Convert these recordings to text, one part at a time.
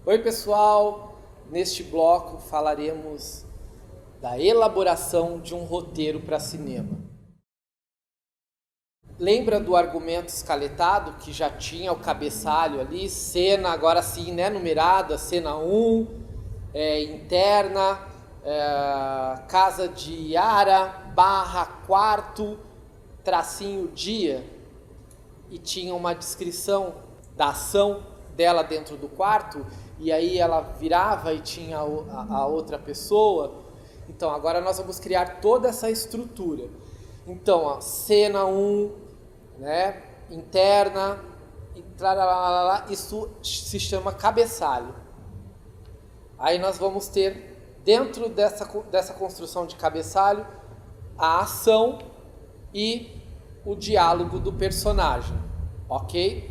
Oi pessoal, neste bloco falaremos da elaboração de um roteiro para cinema. Lembra do argumento escaletado que já tinha o cabeçalho ali, cena, agora sim, né, numerada, cena 1, interna, casa de Yara, quarto, tracinho dia, e tinha uma descrição da ação dela dentro do quarto, e aí ela virava e tinha a outra pessoa. Então agora nós vamos criar toda essa estrutura. Então, ó, cena 1, né, interna, isso se chama cabeçalho. Aí nós vamos ter, dentro dessa construção de cabeçalho, a ação e o diálogo do personagem, ok?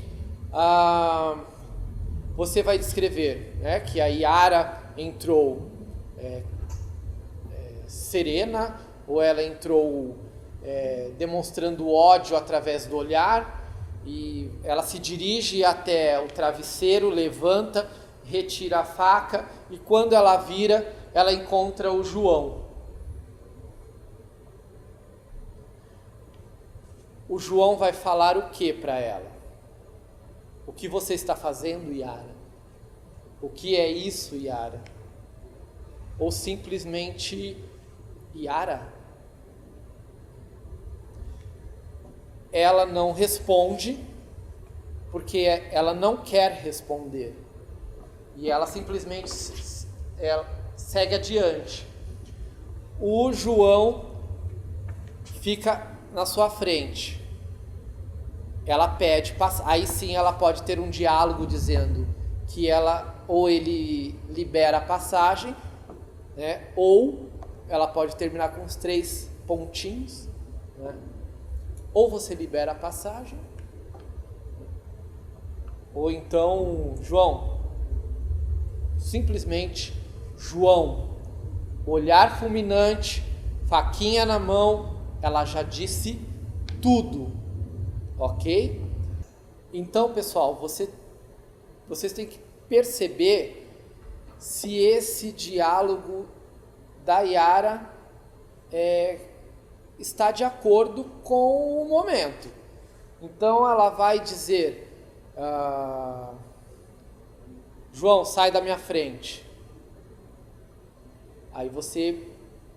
Você vai descrever, né, que a Yara entrou serena, ou ela entrou demonstrando ódio através do olhar, e ela se dirige até o travesseiro, levanta, retira a faca, e quando ela vira, ela encontra o João. O João vai falar o que para ela? O que você está fazendo, Yara? O que é isso, Yara? Ou simplesmente, Yara? Ela não responde, porque ela não quer responder. E ela simplesmente segue adiante. O João fica na sua frente. Ela pede, aí sim ela pode ter um diálogo dizendo que ou ele libera a passagem, né, ou ela pode terminar com os 3 pontinhos, né, ou você libera a passagem, ou então, João, simplesmente, João, olhar fulminante, faquinha na mão, ela já disse tudo. Ok? Então, pessoal, vocês têm que perceber se esse diálogo da Yara está de acordo com o momento. Então, ela vai dizer, João, sai da minha frente. Aí você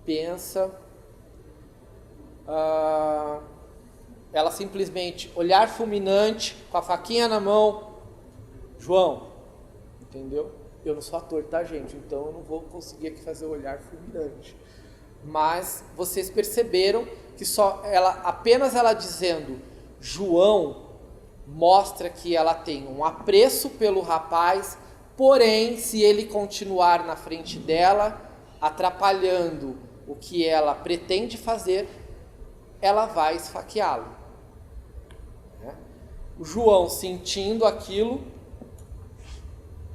pensa... ela simplesmente, olhar fulminante, com a faquinha na mão, João, entendeu? Eu não sou ator, tá, gente? Então eu não vou conseguir aqui fazer o olhar fulminante. Mas vocês perceberam que apenas ela dizendo João mostra que ela tem um apreço pelo rapaz, porém, se ele continuar na frente dela, atrapalhando o que ela pretende fazer, ela vai esfaqueá-lo. O João, sentindo aquilo,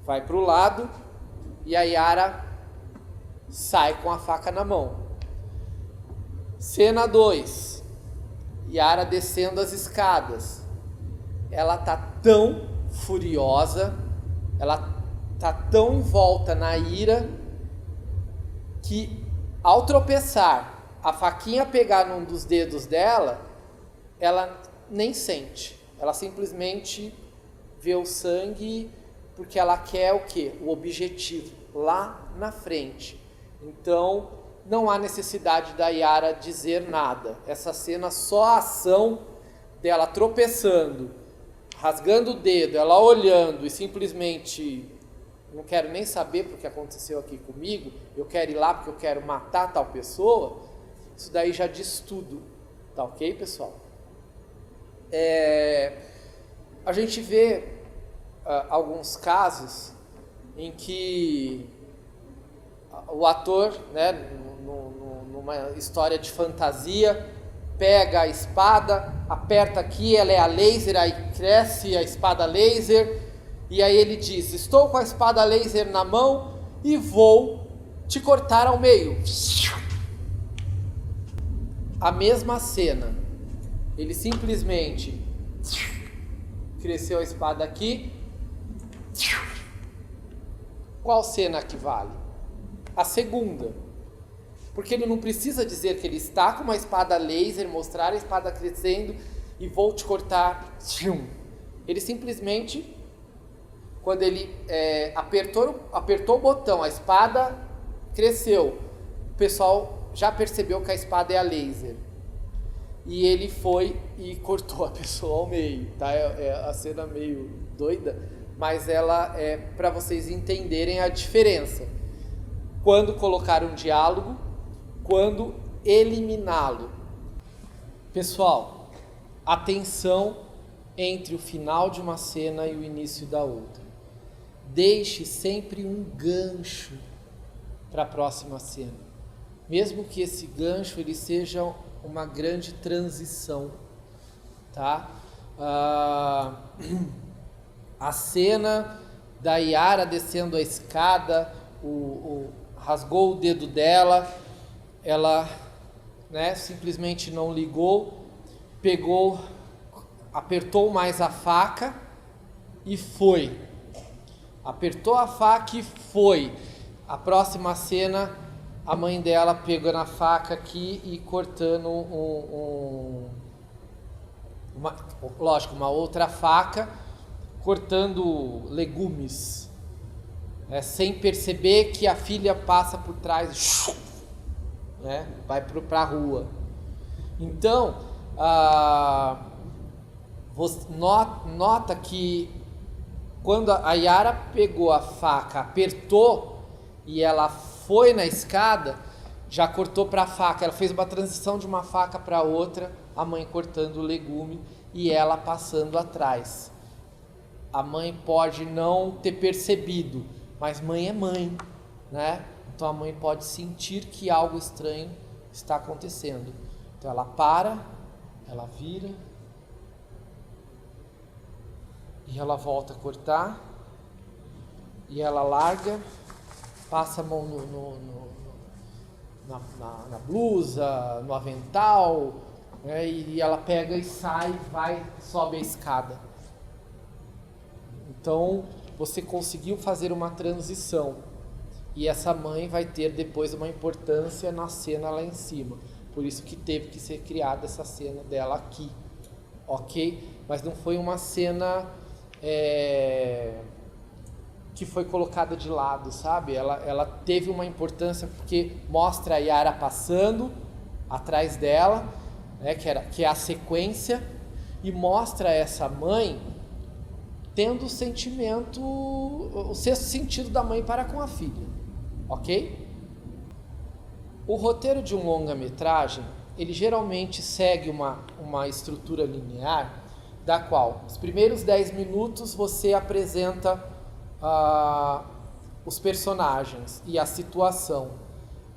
vai para o lado e a Yara sai com a faca na mão. Cena 2. Yara descendo as escadas. Ela está tão furiosa, ela está tão envolta na ira, que ao tropeçar, a faquinha pegar num dos dedos dela, ela nem sente. Ela simplesmente vê o sangue, porque ela quer o quê? O objetivo, lá na frente. Então, não há necessidade da Yara dizer nada. Essa cena, só a ação dela tropeçando, rasgando o dedo, ela olhando e simplesmente... não quero nem saber porque aconteceu aqui comigo, eu quero ir lá porque eu quero matar tal pessoa, isso daí já diz tudo, tá ok, pessoal? A gente vê alguns casos em que o ator, né, numa história de fantasia, pega a espada, aperta aqui, ela é a laser, aí cresce a espada laser, e aí ele diz, estou com a espada laser na mão e vou te cortar ao meio. A mesma cena, ele simplesmente cresceu a espada aqui, Qual cena que vale? A segunda. Porque ele não precisa dizer que ele está com uma espada laser, mostrar a espada crescendo e vou te cortar. Ele simplesmente, quando ele apertou o botão, a espada cresceu. O pessoal já percebeu que a espada é a laser. E ele foi e cortou a pessoa ao meio, tá? É a cena meio doida, mas ela é para vocês entenderem a diferença. Quando colocar um diálogo, quando eliminá-lo. Pessoal, atenção entre o final de uma cena e o início da outra. Deixe sempre um gancho para a próxima cena. Mesmo que esse gancho ele seja uma grande transição, tá? A cena da Yara descendo a escada, rasgou o dedo dela, ela, né, simplesmente não ligou, pegou, apertou mais a faca e foi. Apertou a faca e foi. A próxima cena, a mãe dela pegando a faca aqui e cortando uma outra faca, cortando legumes, sem perceber que a filha passa por trás, né, vai para a rua. Então, você nota que quando a Yara pegou a faca, apertou e ela foi na escada, já cortou para a faca. Ela fez uma transição de uma faca para outra, a mãe cortando o legume e ela passando atrás. A mãe pode não ter percebido, mas mãe é mãe, né? Então a mãe pode sentir que algo estranho está acontecendo. Então ela para, ela vira e ela volta a cortar e ela larga, passa a mão na blusa, no avental, né? E ela pega e sai, sobe a escada. Então você conseguiu fazer uma transição e essa mãe vai ter depois uma importância na cena lá em cima. Por isso que teve que ser criada essa cena dela aqui, ok? Mas não foi uma cena que foi colocada de lado, sabe? Ela teve uma importância porque mostra a Yara passando atrás dela, né? Que é a sequência, e mostra essa mãe tendo o sentimento, o sexto sentido da mãe para com a filha, ok? O roteiro de um longa-metragem, ele geralmente segue uma estrutura linear, da qual os primeiros 10 minutos você apresenta os personagens e a situação.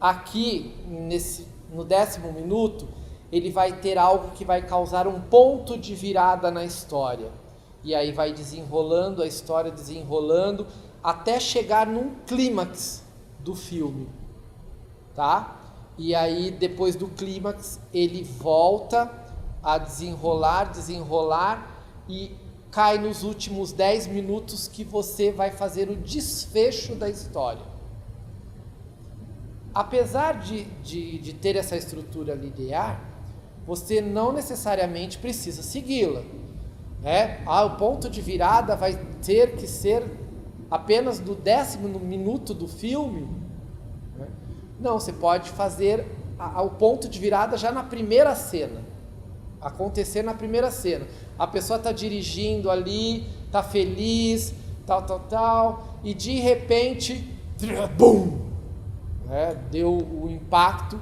Aqui, no 10º minuto, ele vai ter algo que vai causar um ponto de virada na história. E aí vai desenrolando a história, desenrolando, até chegar num clímax do filme, tá? E aí, depois do clímax, ele volta a desenrolar e cai nos últimos 10 minutos que você vai fazer o desfecho da história. Apesar de ter essa estrutura linear, você não necessariamente precisa segui-la. O ponto de virada vai ter que ser apenas do 10º minuto do filme. Não, você pode fazer o ponto de virada já na primeira cena. Acontecer na primeira cena. A pessoa está dirigindo ali, está feliz, tal, e de repente, bum! Deu o impacto,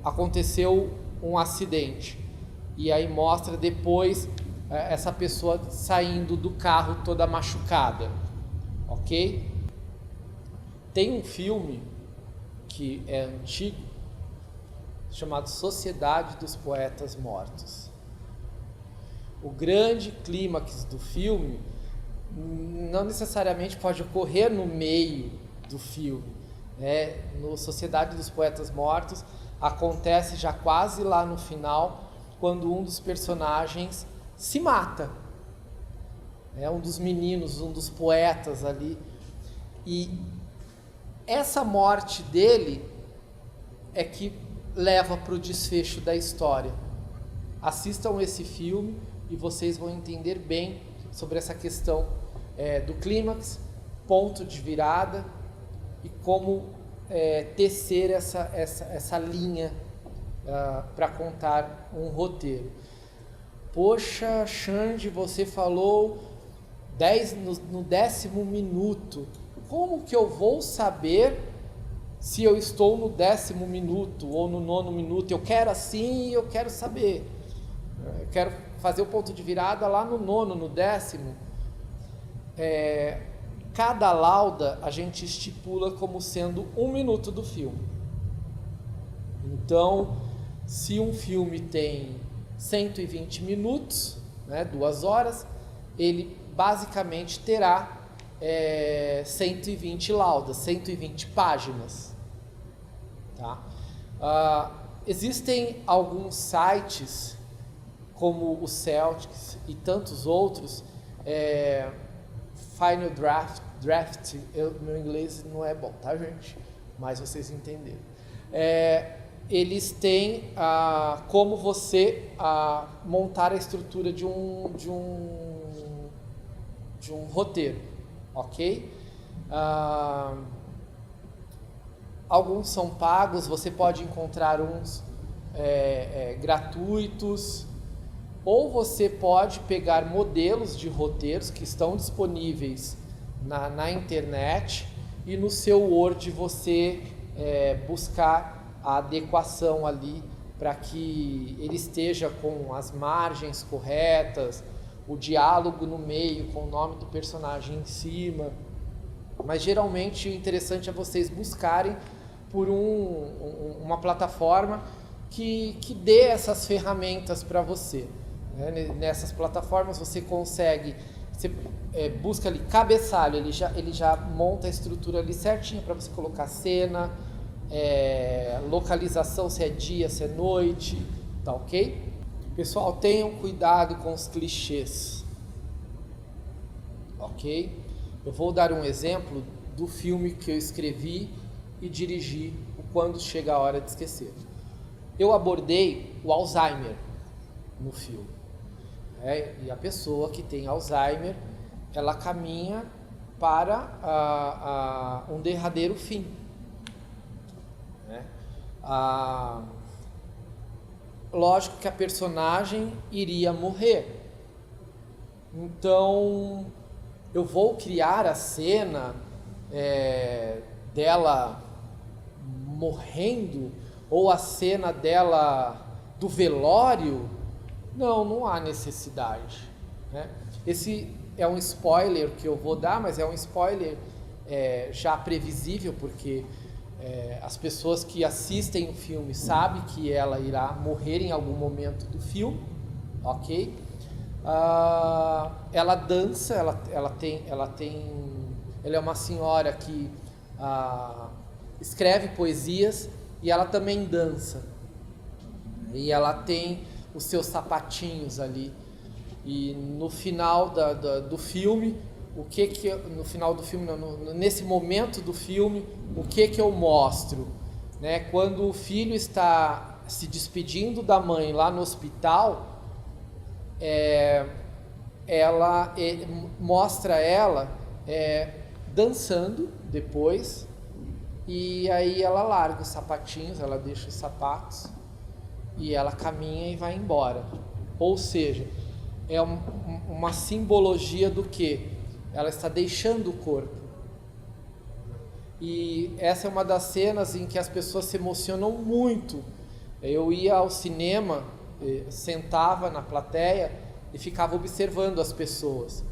aconteceu um acidente. E aí mostra depois essa pessoa saindo do carro toda machucada, ok? Tem um filme que é antigo, chamado Sociedade dos Poetas Mortos. O grande clímax do filme não necessariamente pode ocorrer no meio do filme. No Sociedade dos Poetas Mortos acontece já quase lá no final, quando um dos personagens se mata. Um dos meninos, um dos poetas ali. E essa morte dele é que leva para o desfecho da história. Assistam esse filme e vocês vão entender bem sobre essa questão do clímax, ponto de virada e como tecer essa linha para contar um roteiro. Poxa, Xande, você falou no 10º minuto. Como que eu vou saber se eu estou no 10º minuto ou no 9º minuto? Eu quero assim, eu quero saber. Eu quero fazer o ponto de virada lá no 9º, no 10º. Cada lauda a gente estipula como sendo 1 minuto do filme. Então, se um filme tem 120 minutos, 2 horas, ele basicamente terá 120 laudas, 120 páginas. Tá? Existem alguns sites, como o Celtics e tantos outros, Final Draft, meu inglês não é bom, tá, gente? Mas vocês entenderam. Eles têm como você montar a estrutura de um roteiro, ok? Alguns são pagos, você pode encontrar uns gratuitos, ou você pode pegar modelos de roteiros que estão disponíveis na internet e no seu Word você buscar a adequação ali para que ele esteja com as margens corretas, o diálogo no meio com o nome do personagem em cima. Mas geralmente o interessante é vocês buscarem por uma plataforma que dê essas ferramentas para você. Nessas plataformas você consegue, você busca ali cabeçalho, ele já monta a estrutura ali certinha para você colocar cena, localização, se é dia, se é noite, tá ok? Pessoal, tenham cuidado com os clichês, ok? Eu vou dar um exemplo do filme que eu escrevi e dirigi, o Quando Chega a Hora de Esquecer. Eu abordei o Alzheimer no filme. E a pessoa que tem Alzheimer, ela caminha para um derradeiro fim. Lógico que a personagem iria morrer. Então, eu vou criar a cena dela morrendo, ou a cena dela do velório. Não há necessidade. Esse é um spoiler que eu vou dar, mas é um spoiler já previsível, porque as pessoas que assistem o filme sabem que ela irá morrer em algum momento do filme, ok? Ela dança, ela é uma senhora que escreve poesias e ela também dança. E ela tem os seus sapatinhos ali. E no final do filme, no final do filme, nesse momento do filme, o que eu mostro? Quando o filho está se despedindo da mãe lá no hospital, mostra ela dançando depois, e aí ela larga os sapatinhos, ela deixa os sapatos e ela caminha e vai embora. Ou seja, é uma simbologia do que? Ela está deixando o corpo. E essa é uma das cenas em que as pessoas se emocionam muito. Eu ia ao cinema, sentava na plateia e ficava observando as pessoas.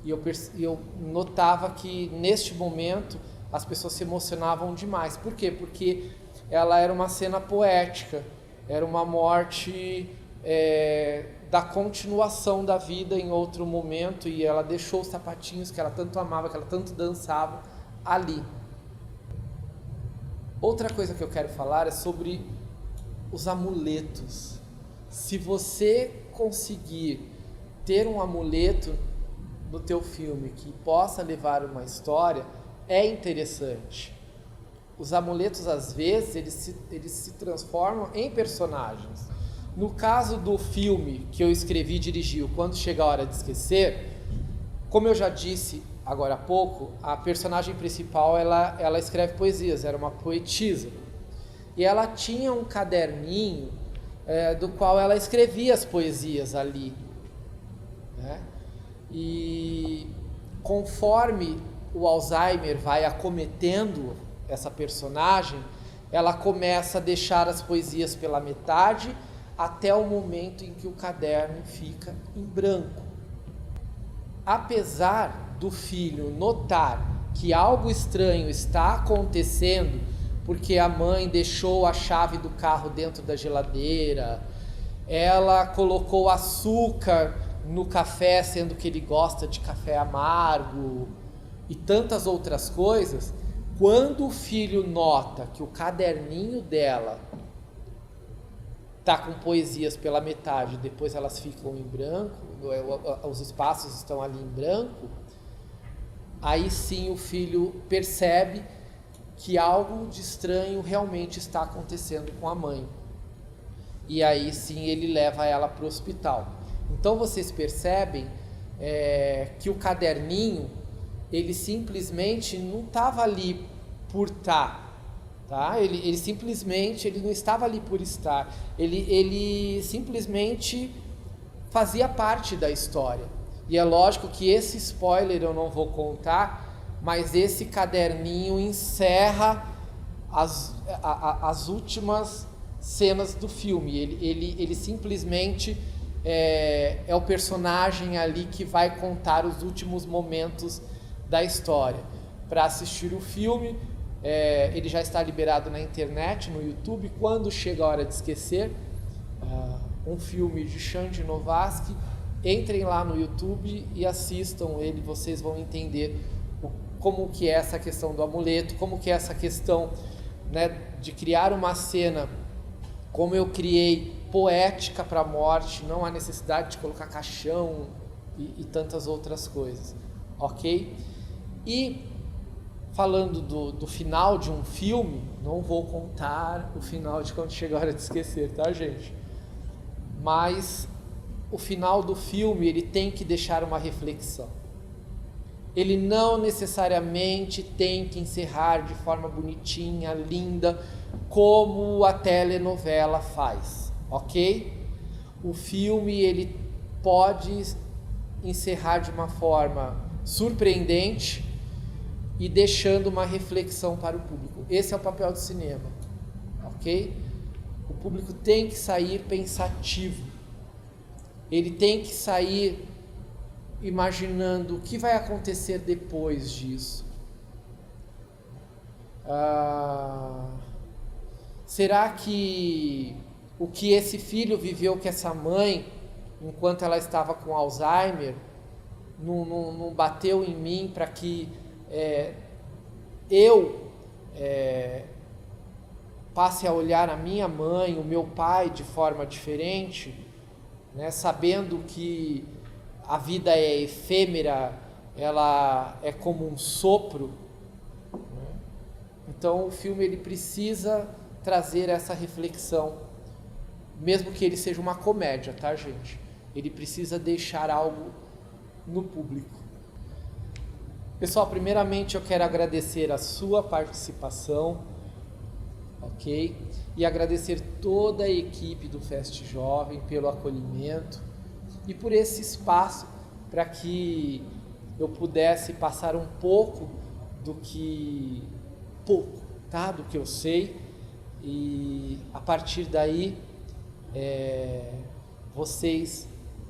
E eu notava que neste momento as pessoas se emocionavam demais. Por quê? Porque ela era uma cena poética, era uma morte da continuação da vida em outro momento, e ela deixou os sapatinhos que ela tanto amava, que ela tanto dançava, ali. Outra coisa que eu quero falar é sobre os amuletos. Se você conseguir ter um amuleto no teu filme que possa levar uma história, é interessante. Os amuletos, às vezes, eles se transformam em personagens. No caso do filme que eu escrevi e dirigi, Quando Chega a Hora de Esquecer, como eu já disse agora há pouco, a personagem principal, ela escreve poesias, era uma poetisa. E ela tinha um caderninho do qual ela escrevia as poesias ali, né? E conforme o Alzheimer vai acometendo essa personagem, ela começa a deixar as poesias pela metade até o momento em que o caderno fica em branco. Apesar do filho notar que algo estranho está acontecendo, porque a mãe deixou a chave do carro dentro da geladeira, ela colocou açúcar no café, sendo que ele gosta de café amargo, e tantas outras coisas, quando o filho nota que o caderninho dela está com poesias pela metade, depois elas ficam em branco, os espaços estão ali em branco, aí sim o filho percebe que algo de estranho realmente está acontecendo com a mãe. E aí sim ele leva ela para o hospital. Então vocês percebem que o caderninho, ele simplesmente não estava ali por estar, tá? Ele simplesmente, ele não estava ali por estar, ele simplesmente fazia parte da história. E é lógico que esse spoiler eu não vou contar, mas esse caderninho encerra as últimas cenas do filme. Ele simplesmente é o personagem ali que vai contar os últimos momentos da história. Para assistir o filme, ele já está liberado na internet, no YouTube, Quando Chega a Hora de Esquecer, um filme de Xande Novaski. Entrem lá no YouTube e assistam ele, vocês vão entender como que é essa questão do amuleto, como que é essa questão, né, de criar uma cena, como eu criei, poética para a morte, não há necessidade de colocar caixão e tantas outras coisas, ok? E falando do final de um filme, não vou contar o final de Quando Chega a Hora de Esquecer, tá, gente? Mas o final do filme, ele tem que deixar uma reflexão. Ele não necessariamente tem que encerrar de forma bonitinha, linda, como a telenovela faz, ok? O filme, ele pode encerrar de uma forma surpreendente e deixando uma reflexão para o público. Esse é o papel do cinema, ok? O público tem que sair pensativo. Ele tem que sair imaginando o que vai acontecer depois disso. Será que o que esse filho viveu com essa mãe, enquanto ela estava com Alzheimer, não bateu em mim para que eu passe a olhar a minha mãe, o meu pai de forma diferente, né, sabendo que a vida é efêmera, ela é como um sopro, né? Então o filme, ele precisa trazer essa reflexão, mesmo que ele seja uma comédia, tá, gente? Ele precisa deixar algo no público. Pessoal, primeiramente eu quero agradecer a sua participação, ok? E agradecer toda a equipe do Fest Jovem pelo acolhimento e por esse espaço para que eu pudesse passar um pouco do que eu sei, e a partir daí vocês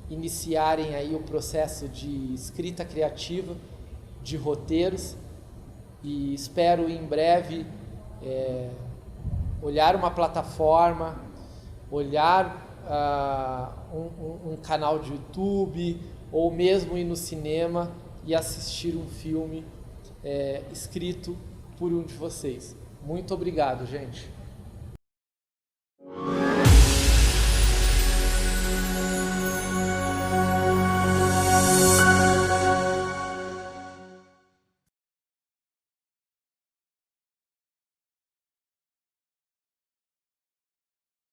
iniciarem aí o processo de escrita criativa de roteiros, e espero em breve olhar uma plataforma, olhar um canal de YouTube, ou mesmo ir no cinema e assistir um filme escrito por um de vocês. Muito obrigado, gente.